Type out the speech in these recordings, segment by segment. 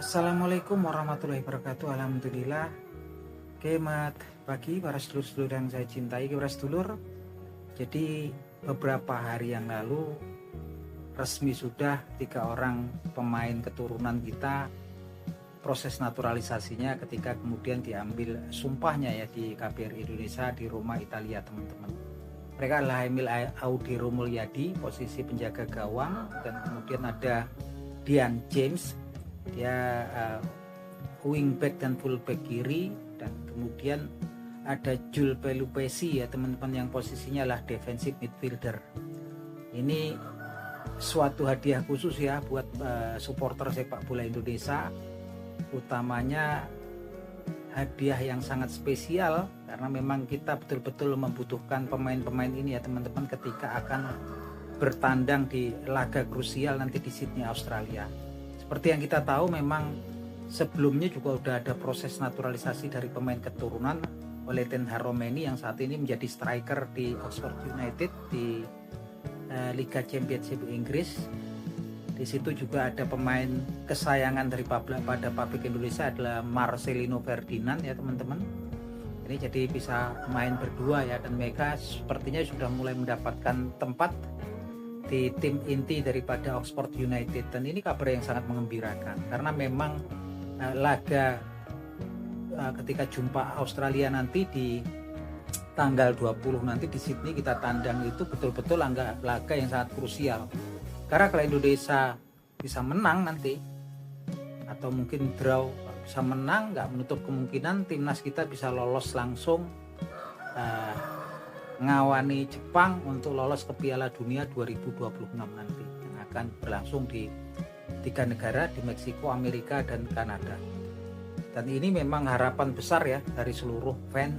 Assalamualaikum warahmatullahi wabarakatuh. Alhamdulillah. Kemat pagi para sedulur-sedulur yang saya cintai, para sedulur. Jadi beberapa hari yang lalu resmi sudah 3 orang pemain keturunan kita proses naturalisasinya ketika kemudian diambil sumpahnya ya di KBRI Indonesia di Roma, Italia, teman-teman. Mereka adalah Emil Audiro Mulyadi, posisi penjaga gawang, dan kemudian ada Dian James, dia wingback dan fullback kiri, dan kemudian ada Jules Pelupesi ya teman-teman, yang posisinya adalah defensive midfielder. Ini suatu hadiah khusus ya buat supporter sepak bola Indonesia, utamanya hadiah yang sangat spesial karena memang kita betul-betul membutuhkan pemain-pemain ini ya teman-teman ketika akan bertandang di laga krusial nanti di Sydney, Australia. Seperti yang kita tahu, memang sebelumnya juga sudah ada proses naturalisasi dari pemain keturunan oleh Ten Hag Romeni yang saat ini menjadi striker di Oxford United di Liga Championship Inggris. Di situ juga ada pemain kesayangan dari pada publik Indonesia adalah Marcelino Ferdinand ya teman-teman. Ini jadi bisa main berdua ya, dan mereka sepertinya sudah mulai mendapatkan tempat di tim inti daripada Oxford United, dan ini kabar yang sangat mengembirakan karena memang laga ketika jumpa Australia nanti di tanggal 20 nanti di Sydney kita tandang itu betul-betul laga yang sangat krusial, karena kalau Indonesia bisa menang nanti atau mungkin draw, bisa menang nggak menutup kemungkinan timnas kita bisa lolos langsung ngawani Jepang untuk lolos ke Piala Dunia 2026 nanti yang akan berlangsung di 3 negara, di Meksiko, Amerika, dan Kanada. Dan ini memang harapan besar ya dari seluruh fan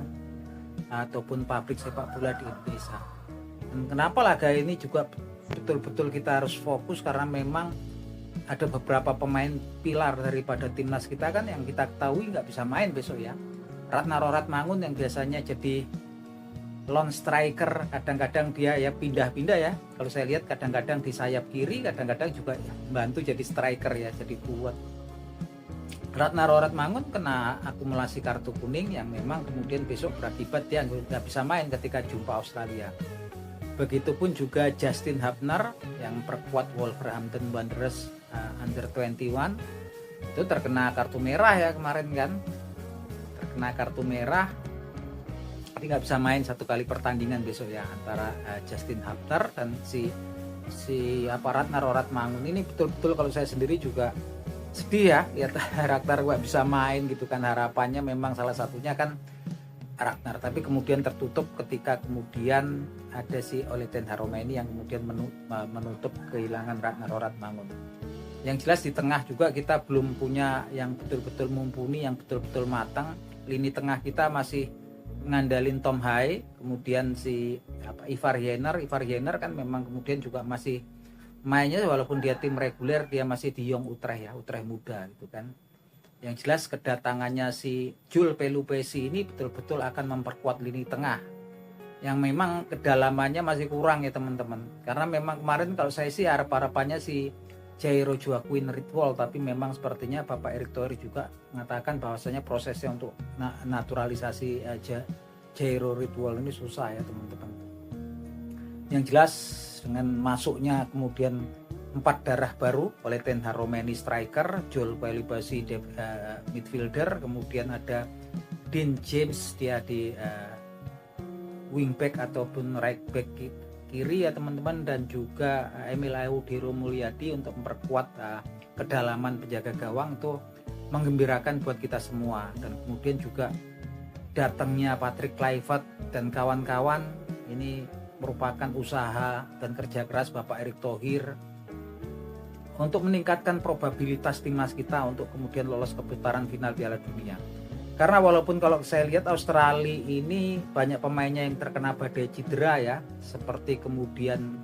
ataupun pabrik sepak bola di Indonesia. Dan kenapa laga ini juga betul-betul kita harus fokus, karena memang ada beberapa pemain pilar daripada timnas kita kan yang kita ketahui nggak bisa main besok ya. Ratna Roratmangun yang biasanya jadi lone striker, kadang-kadang dia ya pindah-pindah ya. Kalau saya lihat kadang-kadang di sayap kiri, kadang-kadang juga bantu jadi striker ya, jadi kuat. Ratna Roratmangun kena akumulasi kartu kuning yang memang kemudian besok berakibat dia nggak bisa main ketika jumpa Australia. Begitupun juga Justin Hubner yang perkuat Wolverhampton Wanderers under 21 itu terkena kartu merah ya kemarin kan, terkena kartu merah. Nggak bisa main 1 kali pertandingan besok ya antara Justin Hubner dan si Ratna Roratmangun. Ini betul-betul kalau saya sendiri juga sedih ya lihat Ragnar nggak bisa main gitu kan. Harapannya memang salah satunya kan Ragnar, tapi kemudian tertutup ketika kemudian ada si oleh Ten Hag Romeni yang kemudian menutup kehilangan Ragnar Roratmangun. Yang jelas di tengah juga kita belum punya yang betul-betul mumpuni, yang betul-betul matang. Lini tengah kita masih ngandalin Tom Hai, kemudian si Ivar Jenner kan memang kemudian juga masih mainnya walaupun dia tim reguler, dia masih di Young Utrecht ya, Utrecht muda gitu kan. Yang jelas kedatangannya si Jules Pelupesi ini betul-betul akan memperkuat lini tengah yang memang kedalamannya masih kurang ya teman-teman. Karena memang kemarin kalau saya sih harapannya si Jairo Joaquin Ritwol, tapi memang sepertinya Bapak Erick Thohir juga mengatakan bahwasanya prosesnya untuk naturalisasi Jairo Ritwol ini susah ya teman-teman. Yang jelas dengan masuknya kemudian 4 darah baru oleh Ten Hag Romeni striker, Jules Pelupesi midfielder, kemudian ada Dean James dia di wingback ataupun right back kiri ya teman-teman, dan juga Emil Audiro Mulyadi untuk memperkuat kedalaman penjaga gawang. Itu menggembirakan buat kita semua. Dan kemudian juga datangnya Patrick Kluivert dan kawan-kawan ini merupakan usaha dan kerja keras Bapak Erick Thohir untuk meningkatkan probabilitas timnas kita untuk kemudian lolos ke putaran final Piala Dunia. Karena walaupun kalau saya lihat Australia ini banyak pemainnya yang terkena badai cedera ya, seperti kemudian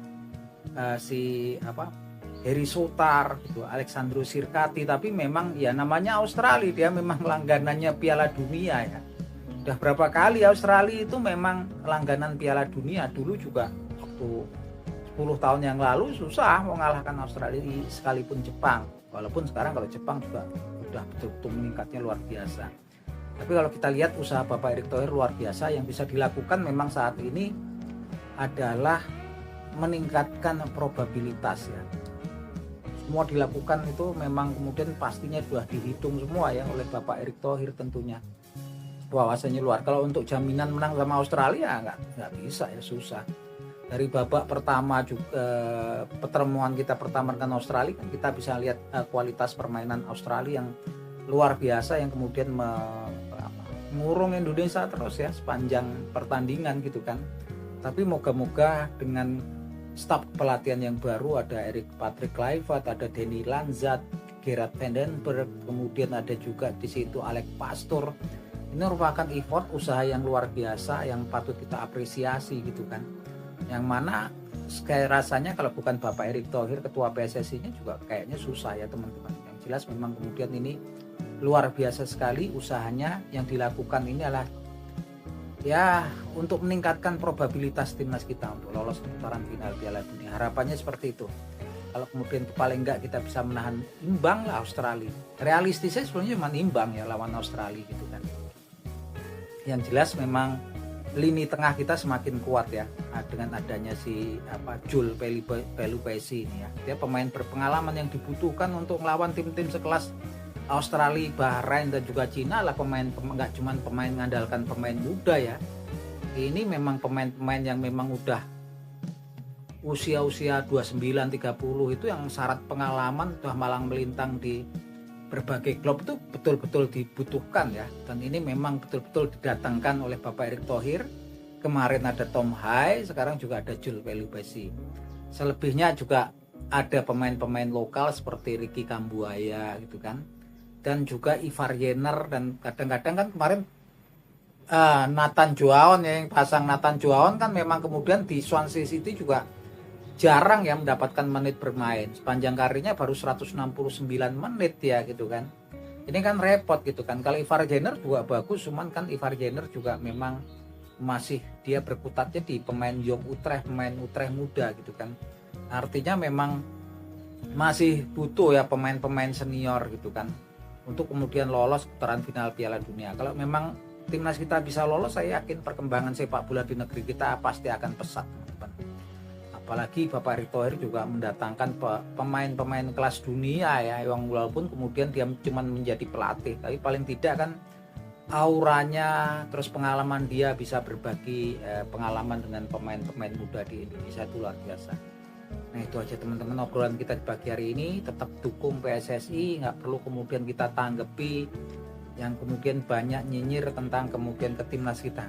Harry Souttar gitu, Alexandro Sirkati, tapi memang ya namanya Australia, dia memang langganannya Piala Dunia ya. Udah berapa kali Australia itu memang langganan Piala Dunia. Dulu juga waktu 10 tahun yang lalu susah mengalahkan Australia sekalipun Jepang. Walaupun sekarang kalau Jepang juga sudah betul-betul meningkatnya luar biasa. Tapi kalau kita lihat usaha Bapak Erick Thohir luar biasa, yang bisa dilakukan memang saat ini adalah meningkatkan probabilitas ya. Semua dilakukan itu memang kemudian pastinya sudah dihitung semua ya oleh Bapak Erick Thohir tentunya. Wawasannya luar. Kalau untuk jaminan menang sama Australia nggak bisa ya, susah. Dari babak pertama juga pertemuan kita pertama dengan Australia kan kita bisa lihat kualitas permainan Australia yang luar biasa, yang kemudian mengurung Indonesia terus ya sepanjang pertandingan gitu kan. Tapi moga-moga dengan staf pelatihan yang baru, ada Patrick Kluivert, ada Danny Lanzat, Gerard Vandenberg, kemudian ada juga di situ Alex Pastoor. Ini merupakan effort usaha yang luar biasa yang patut kita apresiasi gitu kan. Yang mana kayak rasanya kalau bukan Bapak Erick Thohir ketua PSSI-nya juga kayaknya susah ya teman-teman. Yang jelas memang kemudian ini luar biasa sekali usahanya yang dilakukan ini adalah ya untuk meningkatkan probabilitas timnas kita untuk lolos ke putaran final Piala Dunia. Harapannya seperti itu. Kalau kemudian paling enggak kita bisa menahan imbang lah Australia. Realistisnya sebenarnya cuma imbang ya lawan Australia gitu kan. Yang jelas memang lini tengah kita semakin kuat ya dengan adanya si Jules Pelupessy ini ya. Dia pemain berpengalaman yang dibutuhkan untuk melawan tim-tim sekelas Australia, Bahrain dan juga Cina lah. Nggak cuma pemain mengandalkan pemain muda ya. Ini memang pemain-pemain yang memang udah usia 29 30 itu yang syarat pengalaman udah malang melintang di berbagai klub itu betul-betul dibutuhkan ya. Dan ini memang betul-betul didatangkan oleh Bapak Erick Thohir. Kemarin ada Tom Hai, sekarang juga ada Jules Pelupessy. Selebihnya juga ada pemain-pemain lokal seperti Ricky Kambuaya gitu kan. Dan juga Ivar Jenner, dan kadang-kadang kan kemarin Nathan Joaon ya, yang pasang Nathan Joaon kan memang kemudian di Swansea City juga jarang ya mendapatkan menit bermain. Sepanjang karirnya baru 169 menit ya gitu kan. Ini kan repot gitu kan. Kalau Ivar Jenner juga bagus, cuman kan Ivar Jenner juga memang masih dia berkutatnya di pemain Jong Utrecht, pemain Utrecht muda gitu kan. Artinya memang masih butuh ya pemain-pemain senior gitu kan untuk kemudian lolos putaran final Piala Dunia. Kalau memang timnas kita bisa lolos, saya yakin perkembangan sepak bola di negeri kita pasti akan pesat, teman-teman. Apalagi Bapak Erick Thohir juga mendatangkan pemain-pemain kelas dunia ya, yang walaupun kemudian dia cuma menjadi pelatih, tapi paling tidak kan auranya terus pengalaman dia bisa berbagi pengalaman dengan pemain-pemain muda di Indonesia itu luar biasa. Nah itu aja teman-teman obrolan kita di pagi hari ini. Tetap dukung PSSI, nggak perlu kemudian kita tanggapi yang kemudian banyak nyinyir tentang kemudian ke timnas kita.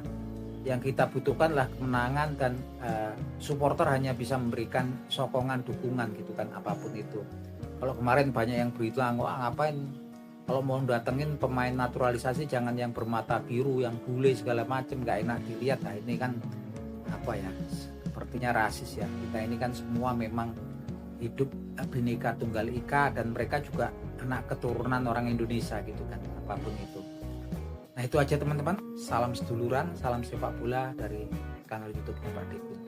Yang kita butuhkanlah kemenangan, dan supporter hanya bisa memberikan sokongan, dukungan gitu kan, apapun itu. Kalau kemarin banyak yang bilang, wah ngapain kalau mau datengin pemain naturalisasi jangan yang bermata biru, yang bule segala macam, nggak enak dilihat. Nah ini kan apa ya, sepertinya rasis ya. Kita ini kan semua memang hidup Bhinneka Tunggal Ika, dan mereka juga anak keturunan orang Indonesia gitu kan, apapun itu. Nah itu aja teman-teman, salam seduluran, salam sepak bola dari kanal YouTube Bapak Dikun.